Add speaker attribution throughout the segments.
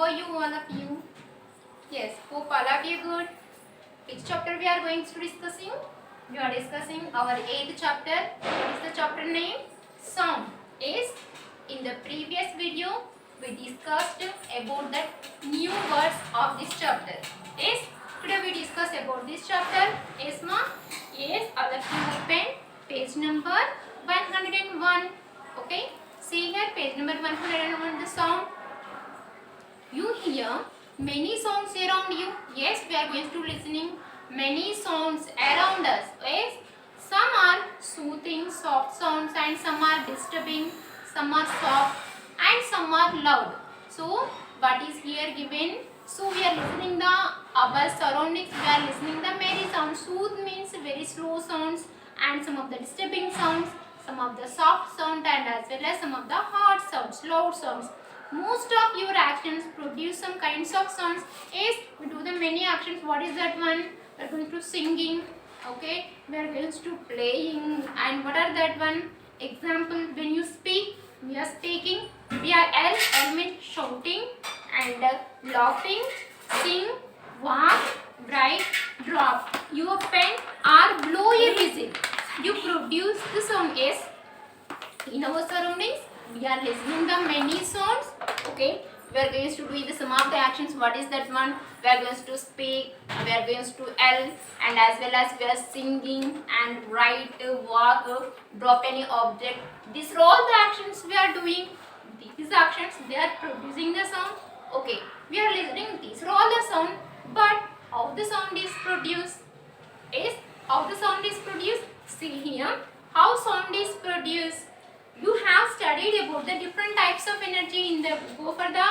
Speaker 1: are you, all of you? Yes, hope all of you good. Which chapter we are going to discussing? We are discussing our 8th chapter. What is the chapter name? Sound. Yes, in the previous video we discussed about the new words of this chapter. Yes, today we discuss about this chapter. Yes, ma? Yes, all of you open page number 101. Okay, see here page number 101, the sound. You hear many sounds around you. Yes, we are going to listening many sounds around us. Yes, some are soothing, soft sounds, and some are disturbing. Some are soft, and some are loud. So, what is here given? So, we are listening the our surroundings. We are listening the many sounds. Soothe means very slow sounds, and some of the disturbing sounds, some of the soft sound, and as well as some of the hard sounds, loud sounds. Most of your actions produce some kinds of sounds. Yes, we do the many actions. What is that one? We are going to singing. Okay, we are going to playing. And what are that one? Example, when you speak, we are speaking. We are L means shouting and laughing, sing, walk, write, drop. Your pen or blow a whistle. You produce the sound. Yes, in our surroundings we are listening the many sounds. Okay, we are going to do the some of the actions. What is that one? We are going to speak, we are going to L, and as well as we are singing and write, walk, drop any object. These are all the actions we are doing. These actions, they are producing the sound. Okay, we are listening, these are all the sound, but how the sound is produced? Is how the sound is produced? See here, how sound is produced. You have studied about the different types of energy in the go for the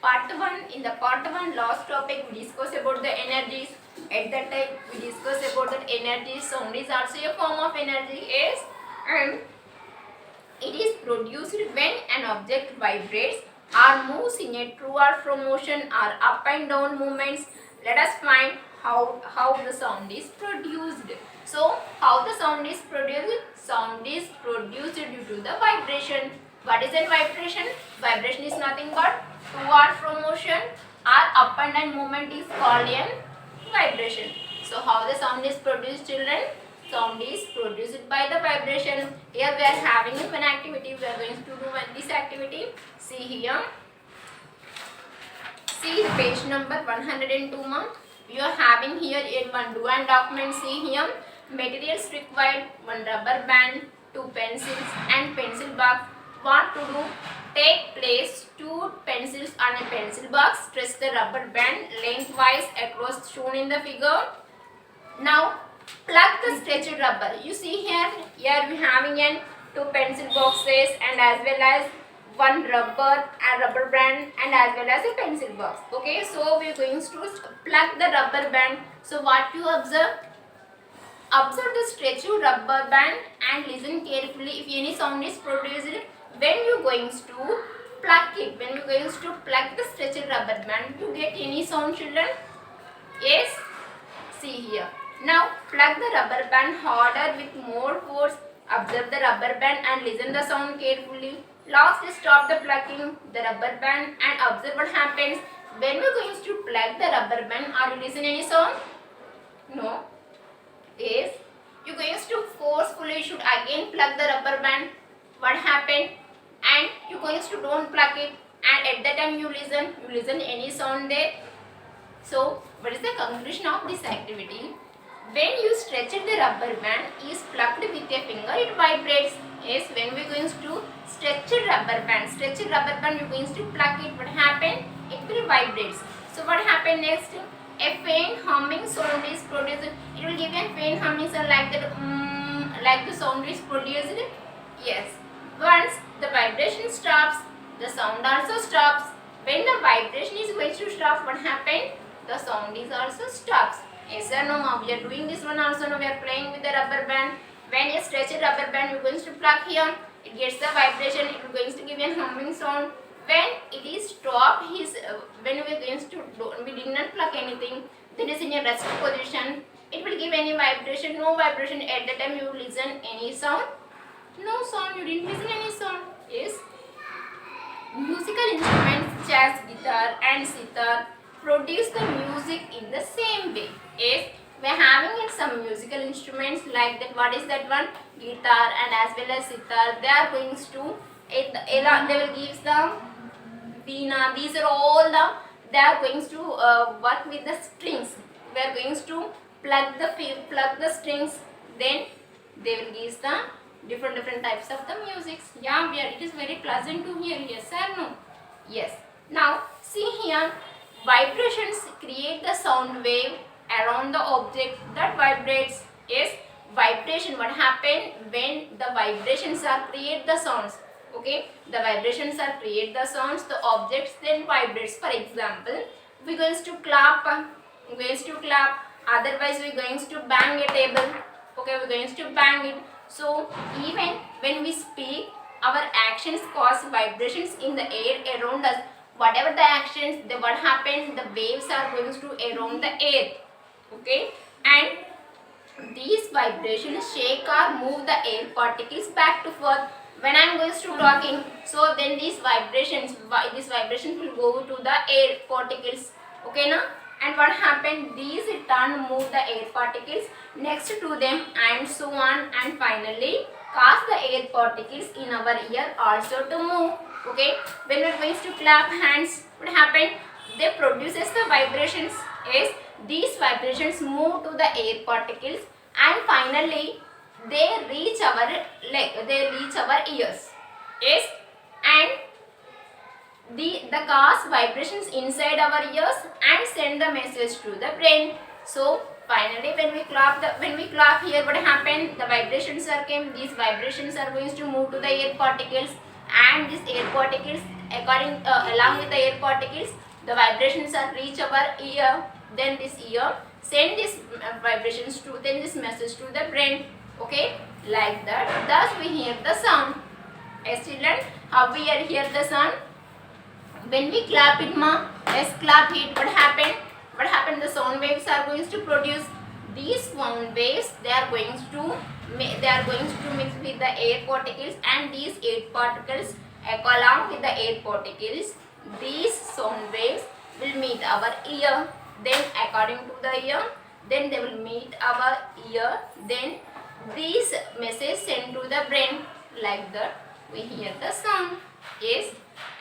Speaker 1: part 1. In the part 1 last topic we discussed about the energies. At that time we discussed about that energy. Sound is also a form of energy. Yes, and it is produced when an object vibrates or moves in a true or from motion or up and down movements. Let us find how the sound is produced. So, how the sound is produced? Sound is produced due to the vibration. What is that vibration? Vibration is nothing but to or from motion or up and down movement is called a vibration. So, how the sound is produced, children? Sound is produced by the vibration. Here we are having one activity. We are going to do this activity. See here. See page number 102. You are having here a one do and document. See here. Materials required: one rubber band, two pencils, and pencil box. What to do? Take place two pencils on a pencil box. Stretch the rubber band lengthwise across shown in the figure. Now plug the stretched rubber. You see here we having an two pencil boxes and as well as one rubber band and as well as a pencil box. Okay, so we are going to plug the rubber band. So what you observe? Observe the stretched rubber band and listen carefully if any sound is produced when you are going to plug it. When you are going to plug the stretched rubber band, you get any sound, children? Yes? See here. Now plug the rubber band harder with more force. Observe the rubber band and listen the sound carefully. Last, stop the plugging the rubber band and observe what happens. When we are going to plug the rubber band, are you listen any sound? No. Yes. You are going to forcefully should again plug the rubber band. What happened? And you are going to don't plug it. And at that time you listen any sound there. So, what is the conclusion of this activity? When you stretch the rubber band is plugged with a finger, it vibrates. Yes, when we are going to stretch rubber band, you are going to plug it. What happened? It will vibrate. So, what happened next? A faint humming sound is produced. It will give a faint humming sound like that, like the sound is produced. Yes. Once the vibration stops, the sound also stops. When the vibration is going to stop, what happened? The sound is also stops. Yes or no, mom? We are doing this one also. Now we are playing with the rubber band. When you stretch a rubber band, you are going to plug here. It gets the vibration. It is going to give a humming sound. When it is stopped, when we are going to we did not plug anything, then is in a rest position. It will give any vibration. No vibration. At the time you listen any sound. No sound. You didn't listen any sound. Yes. Musical instruments jazz guitar and sitar produce the music in the same way. Yes, we are having in some musical instruments like that. What is that one? Guitar and as well as sitar. They are going to they will give the veena. These are all the they are going to work with the strings. We are going to plug the strings. Then they will give the different types of the music. Yeah, it is very pleasant to hear. Yes or no? Yes. Now see here, vibrations create the sound wave around the object that vibrates. Yes, vibration. What happened when the vibrations are create the sounds? Okay, the vibrations are create the sounds. The objects then vibrates. For example, we're going to clap. We're going to clap. Otherwise, we're going to bang a table. Okay, we're going to bang it. So even when we speak, our actions cause vibrations in the air around us. Whatever the actions, what happened, the waves are going to around the air. Okay, and these vibrations shake or move the air particles back to forth. When I am going to talking, so then these vibrations will go to the air particles. Okay, now, and what happened? These in turn move the air particles next to them and so on, and finally cause the air particles in our ear also to move. Okay, when we are going to clap hands, what happened? They produces the vibrations. Yes, these vibrations move to the air particles and finally they reach our ears. Yes, and the cause vibrations inside our ears and send the message to the brain. So finally when we clap here, what happened? The vibrations are came. These vibrations are going to move to the air particles, and these air particles along with the air particles, the vibrations are reach our ear. Then this ear send this vibrations to then this message to the brain. Okay, like that. Thus we hear the sound. Yes, children, how we hear the sound? When we clap it, ma, let's clap it. What happened? What happened? The sound waves are going to produce. These sound waves, they are going to mix with the air particles, and these air particles along with the air particles, these sound waves will meet our ear. Then according to the ear, then they will meet our ear. Then these messages sent to the brain. Like that we hear the sound. Yes,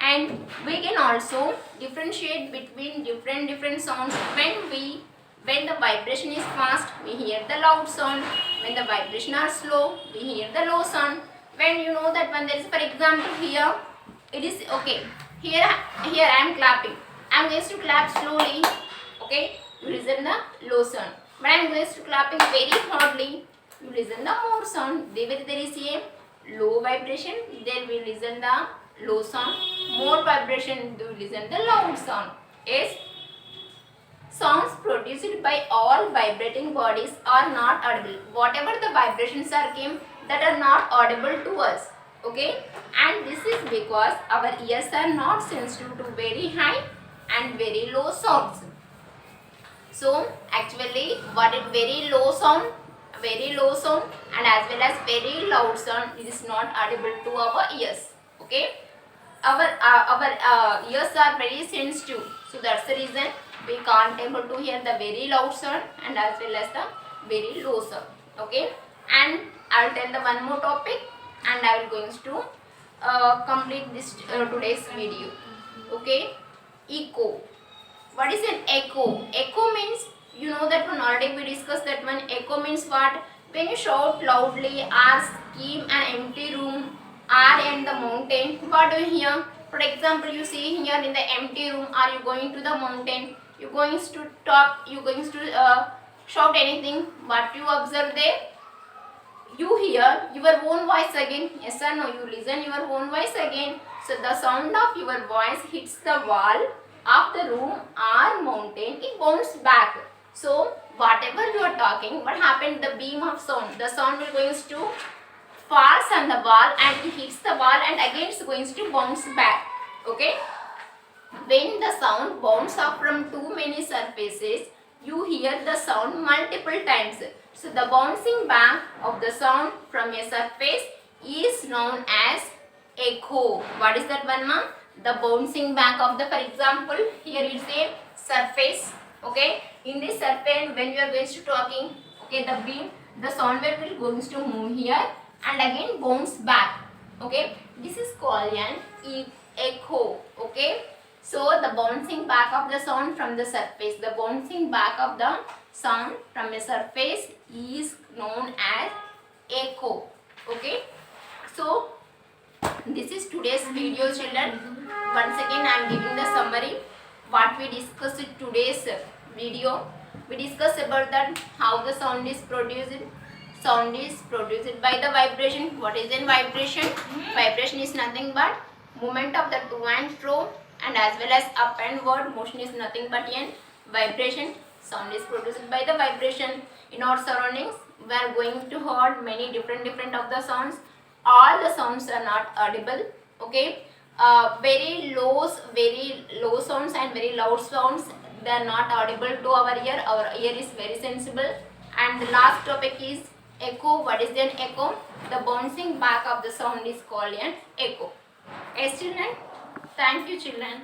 Speaker 1: and we can also differentiate between different sounds. When the vibration is fast, we hear the loud sound. When the vibration are slow, we hear the low sound. When you know that one, there is, for example, here it is okay. Here I am clapping. I am going to clap slowly. Okay, you listen the low sound. But I am going to clapping very loudly. You listen the more sound. There is a low vibration. There we listen the low sound. More vibration. You listen the loud sound. Yes. Sounds produced by all vibrating bodies are not audible. Whatever the vibrations are came, that are not audible to us. Okay, and this is because our ears are not sensitive to very high and very low sounds. So actually, what is very low sound and as well as very loud sound, it is not audible to our ears. Okay, our ears are very sensitive, so that's the reason we can't able to hear the very loud sound and as well as the very low sound. Okay, and I will tell the one more topic and I will going to complete this today's video. Okay, echo. What is an echo? Echo means, you know that one already we discussed that one. Echo means what? When you shout loudly or scream an empty room or in the mountain, what do you hear? For example, you see here in the empty room, are you going to the mountain? You going to talk, you going to shout anything. What you observe there? You hear your own voice again. Yes or no? You listen your own voice again. So the sound of your voice hits the wall of the room or mountain, it bounces back. So whatever you are talking, what happened? The beam of sound, the sound will going to falls on the wall and it hits the wall and again it's going to bounce back. Okay, when the sound bounces off from too many surfaces, you hear the sound multiple times. So the bouncing back of the sound from a surface is known as echo. What is that one, ma'am? the bouncing back of the, for example, here it's a surface. Okay, in this surface when you are going to talking, okay, the beam, the sound wave will going to move here and again bounce back. Okay, this is called an echo. Okay, so the bouncing back of the sound from the surface, the bouncing back of the sound from a surface is known as echo. Okay, so this is today's video, children. Once again I am giving the summary what we discussed in today's video. We discussed about that how the sound is produced. Sound is produced by the vibration. What is in vibration? Vibration is nothing but movement of the to and fro, and as well as up and ward motion is nothing but an vibration. Sound is produced by the vibration. In our surroundings we are going to hear many different of the sounds. All the sounds are not audible. Okay, very low sounds and very loud sounds, they are not audible to our ear. Our ear is very sensible. And the last topic is echo. What is an echo? The bouncing back of the sound is called an echo. Yes, children. Thank you, children.